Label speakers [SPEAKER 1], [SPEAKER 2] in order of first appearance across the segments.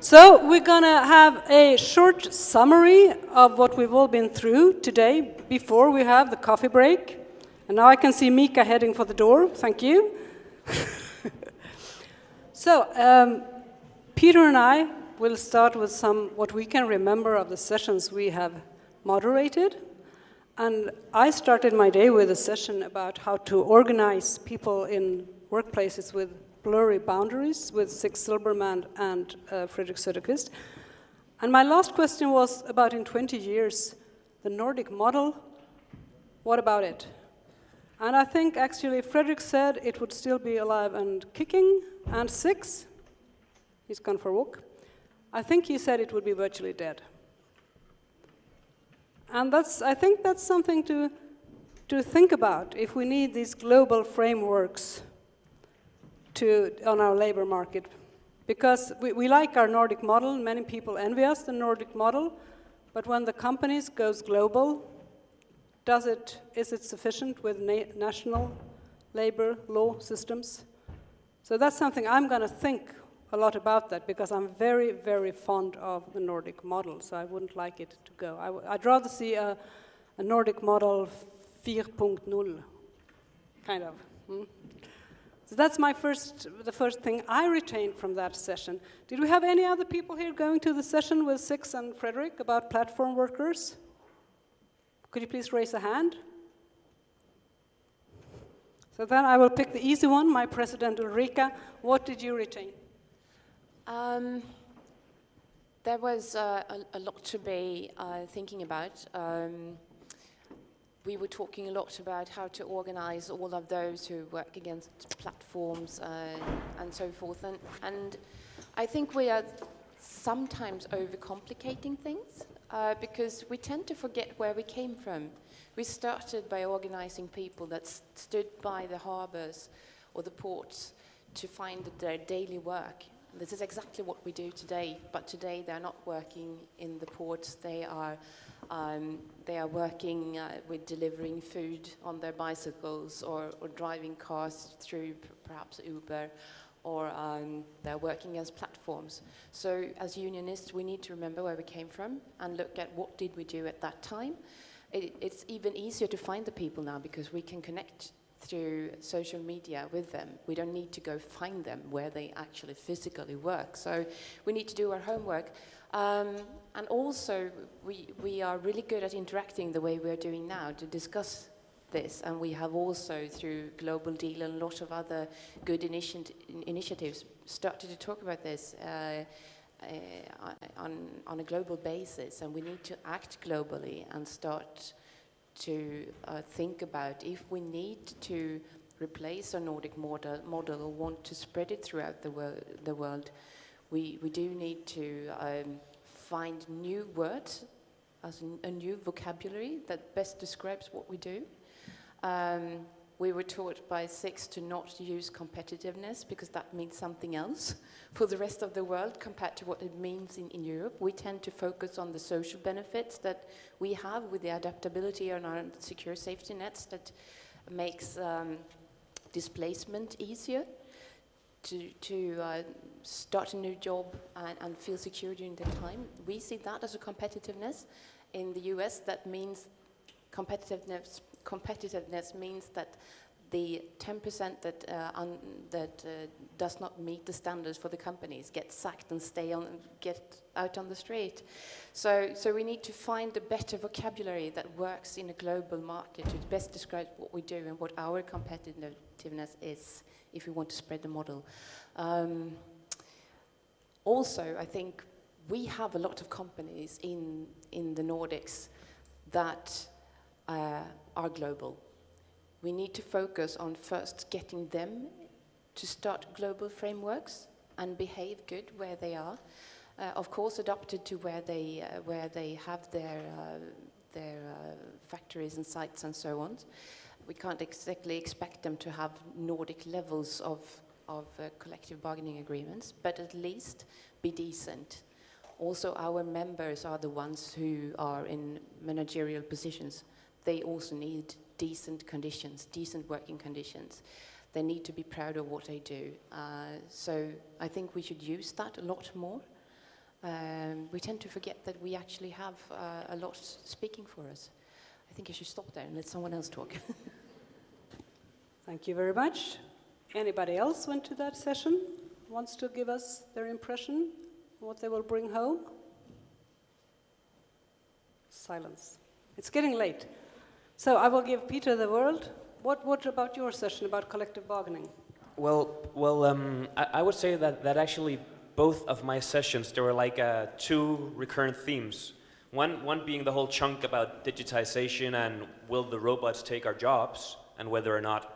[SPEAKER 1] So we're going to have a short summary of what we've all been through today before we have the coffee break. And now I can see Mika heading for the door. Thank you. So Peter and I will start with some what we can remember of the sessions we have moderated. And I started my day with a session about how to organize people in workplaces with blurry boundaries with Sig Silberman and Fredrik Söderqvist. And my last question was about in 20 years, the Nordic model, what about it? And I think actually Fredrik said it would still be alive and kicking, and Six, he's gone for a walk. I think he said it would be virtually dead. And I think that's something to think about if we need these global frameworks on our labor market. Because we like our Nordic model, many people envy us, the Nordic model, but when the companies goes global, is it sufficient with national labor law systems? So that's something I'm going to think a lot about that, because I'm very, very fond of the Nordic model, so I wouldn't like it to go. I'd rather see a Nordic model 4.0, kind of. So that's the first thing I retained from that session. Did we have any other people here going to the session with Six and Fredrik about platform workers? Could you please raise a hand? So then I will pick the easy one, my president Ulrika. What did you retain?
[SPEAKER 2] There was a lot to be thinking about. We were talking a lot about how to organize all of those who work against platforms and so forth. And I think we are sometimes overcomplicating things because we tend to forget where we came from. We started by organizing people that stood by the harbors or the ports to find their daily work. This is exactly what we do today, but today they're not working in the ports. They are working with delivering food on their bicycles or driving cars through perhaps Uber, or they're working as platforms. So as unionists, we need to remember where we came from and look at what did we do at that time. It's even easier to find the people now because we can connect through social media with them. We don't need to go find them where they actually physically work. So we need to do our homework. And also, we are really good at interacting the way we're doing now to discuss this. And we have also, through Global Deal and a lot of other good initiatives, started to talk about this on a global basis. And we need to act globally and start to think about if we need to replace our Nordic model or want to spread it throughout the world, we do need to find new words, as a new vocabulary that best describes what we do. We were taught by Six to not use competitiveness because that means something else for the rest of the world compared to what it means in Europe. We tend to focus on the social benefits that we have with the adaptability on our secure safety nets that makes displacement easier to start a new job and feel secure during the time. We see that as a competitiveness. In the US, that means competitiveness means that the 10% that does not meet the standards for the companies get sacked and get out on the street. So we need to find a better vocabulary that works in a global market to best describe what we do and what our competitiveness is if we want to spread the model. Also, I think we have a lot of companies in the Nordics that are global. We need to focus on first getting them to start global frameworks and behave good where they are. Of course, adapted to where they have their factories and sites and so on. We can't exactly expect them to have Nordic levels of collective bargaining agreements, but at least be decent. Also, our members are the ones who are in managerial positions. They also need decent conditions, decent working conditions. They need to be proud of what they do. So I think we should use that a lot more. we tend to forget that we actually have a lot speaking for us. I think I should stop there and let someone else talk.
[SPEAKER 1] Thank you very much. Anybody else went to that session? Wants to give us their impression, what they will bring home? Silence. It's getting late. So I will give Peter the word. What about your session about collective bargaining?
[SPEAKER 3] I would say that actually both of my sessions, there were like two recurrent themes. One being the whole chunk about digitization and will the robots take our jobs, and whether or not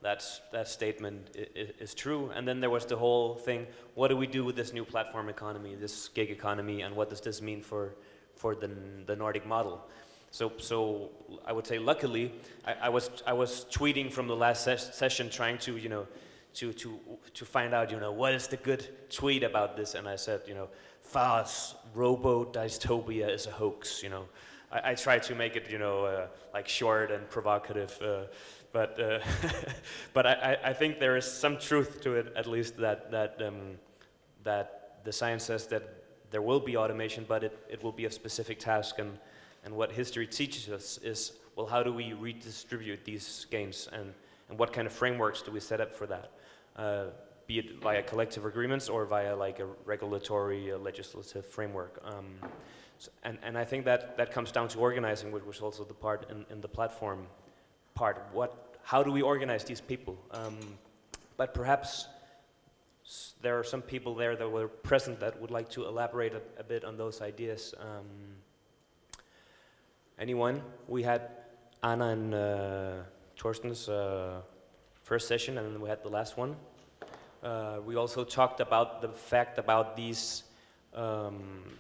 [SPEAKER 3] that statement is true. And then there was the whole thing, what do we do with this new platform economy, this gig economy, and what does this mean for the Nordic model? So I would say, luckily, I was tweeting from the last session, trying to to find out what is the good tweet about this, and I said FES robo dystopia is a hoax. I tried to make it like short and provocative, but I think there is some truth to it, at least that the science says that there will be automation, but it will be a specific task, and what history teaches us is, well, how do we redistribute these gains, and what kind of frameworks do we set up for that, be it via collective agreements or via like a regulatory legislative framework. And I think that comes down to organizing, which was also the part in the platform part. How do we organize these people? But perhaps there are some people there that were present that would like to elaborate a bit on those ideas. Anyone? We had Anna and Torsten's first session, and then we had the last one. We also talked about the fact about these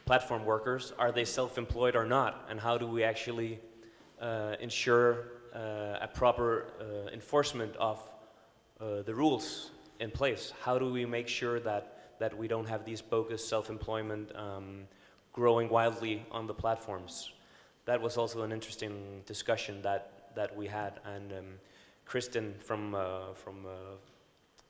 [SPEAKER 3] platform workers. Are they self-employed or not? And how do we actually ensure a proper enforcement of the rules in place? How do we make sure that we don't have these bogus self-employment growing wildly on the platforms? That was also an interesting discussion that we had, and Kristen from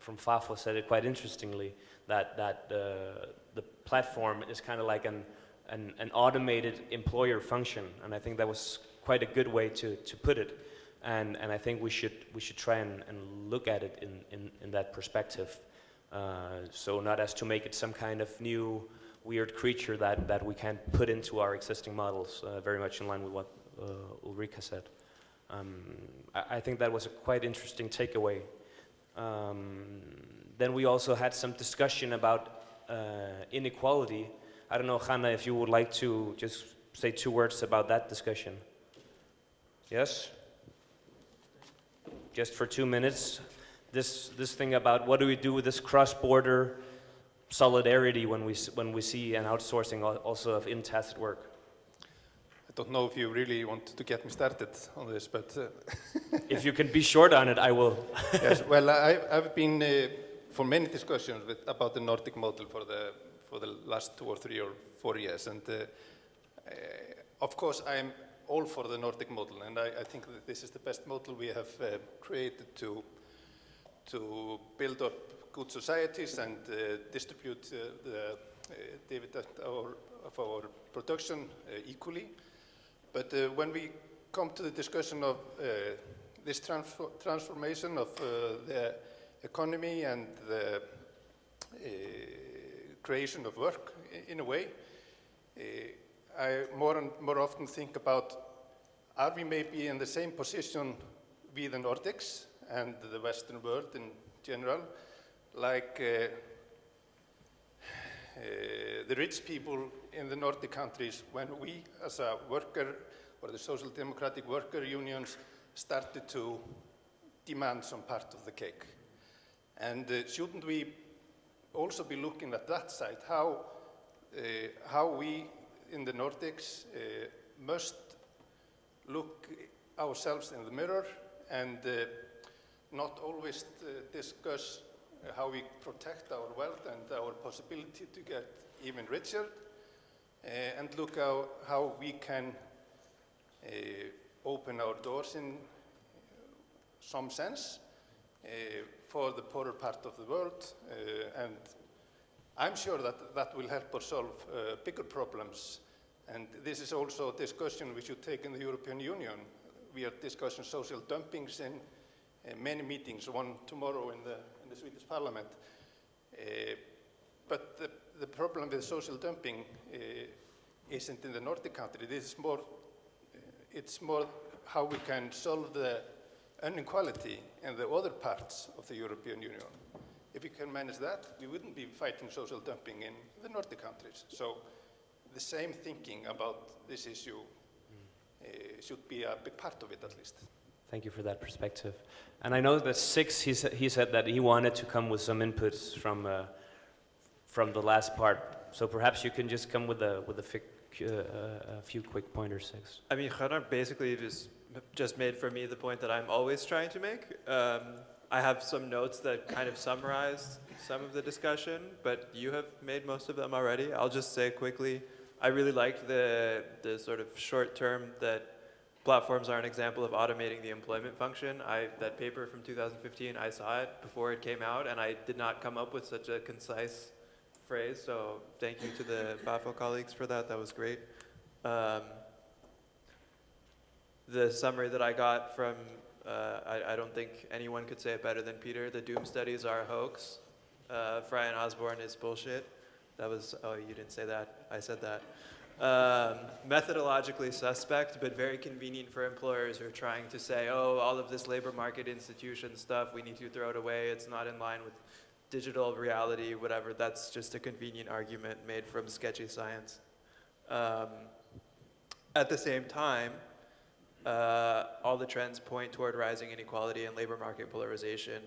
[SPEAKER 3] FAFO said it quite interestingly, that the platform is kind of like an automated employer function, and I think that was quite a good way to put it, and I think we should try and look at it in that perspective, so not as to make it some kind of new weird creature that we can't put into our existing models, very much in line with what Ulrika said. I think that was a quite interesting takeaway. Then we also had some discussion about inequality. I don't know, Hanna, if you would like to just say 2 words about that discussion. Yes? Just for 2 minutes. This thing about what do we do with this cross-border solidarity when we see an outsourcing also of in-task work.
[SPEAKER 4] I don't know if you really want to get me started on this, but
[SPEAKER 3] if you can be short on it, I will.
[SPEAKER 4] Yes, well, I've been for many discussions about the Nordic model for the last 2 or 3 or 4 years, and of course I'm all for the Nordic model, and I think that this is the best model we have created to build up good societies and distribute the dividend of our production equally. But when we come to the discussion of this transformation of the economy and the creation of work, in a way, I more and more often think about, are we maybe in the same position we the Nordics and the Western world in general, like the rich people in the Nordic countries, when we as a worker or the social democratic worker unions started to demand some part of the cake. And shouldn't we also be looking at that side, how we in the Nordics must look ourselves in the mirror and not always discuss how we protect our wealth and our possibility to get even richer, and look how we can open our doors in some sense for the poorer part of the world, and I'm sure that that will help us solve bigger problems. And this is also a discussion we should take in the European Union. We are discussing social dumpings in many meetings, one tomorrow in the Swedish Parliament. But the problem with social dumping isn't in the Nordic country. This is more, it's more how we can solve the inequality in the other parts of the European Union. If we can manage that, we wouldn't be fighting social dumping in the Nordic countries. So the same thinking about this issue should be a big part of it, at least.
[SPEAKER 3] Thank you for that perspective. And I know that Six, he said that he wanted to come with some inputs from the last part. So perhaps you can just come with a few quick pointers, Six.
[SPEAKER 5] I mean, Gunnar basically just made for me the point that I'm always trying to make. I have some notes that kind of summarize some of the discussion, but you have made most of them already. I'll just say quickly, I really liked the sort of short term that platforms are an example of automating the employment function. That paper from 2015, I saw it before it came out, and I did not come up with such a concise phrase, so thank you to the BAFO colleagues for that. That was great. The summary that I got from, I don't think anyone could say it better than Peter. The doom studies are a hoax. Fry and Osborne is bullshit. That was, oh, you didn't say that. I said that. Methodologically suspect, but very convenient for employers who are trying to say, oh, all of this labor market institution stuff, we need to throw it away. It's not in line with digital reality, whatever. That's just a convenient argument made from sketchy science. At the same time, all the trends point toward rising inequality and labor market polarization.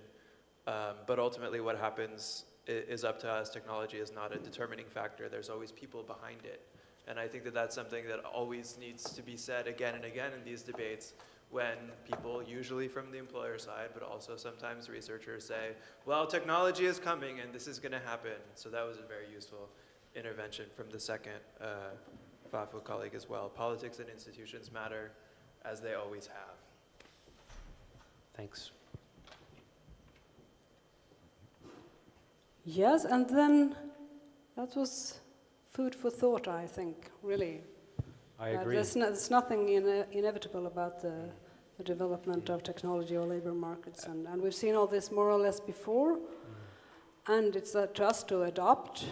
[SPEAKER 5] But ultimately what happens is up to us. Technology is not a determining factor. There's always people behind it. And I think that that's something that always needs to be said again and again in these debates when people, usually from the employer side, but also sometimes researchers say, well, technology is coming and this is going to happen. So that was a very useful intervention from the second FAFO colleague as well. Politics and institutions matter, as they always have.
[SPEAKER 3] Thanks.
[SPEAKER 1] Yes, and then that was food for thought, I think, really.
[SPEAKER 3] I agree.
[SPEAKER 1] There's nothing inevitable about the development of technology or labor markets, and we've seen all this more or less before, and it's to us to adopt,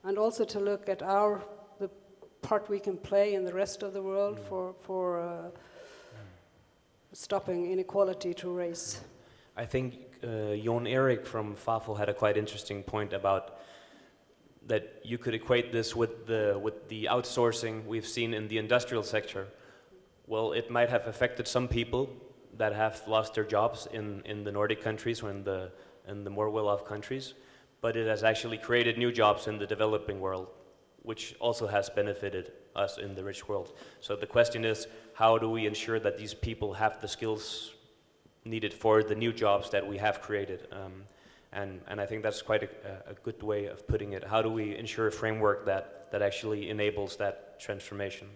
[SPEAKER 1] and also to look at the part we can play in the rest of the world for stopping inequality through race.
[SPEAKER 3] I think Jon Erik from FAFO had a quite interesting point about that you could equate this with the outsourcing we've seen in the industrial sector. Well, it might have affected some people that have lost their jobs in the Nordic countries or in the more well-off countries, but it has actually created new jobs in the developing world, which also has benefited us in the rich world. So the question is, how do we ensure that these people have the skills needed for the new jobs that we have created? And I think that's quite a good way of putting it. How do we ensure a framework that actually enables that transformation?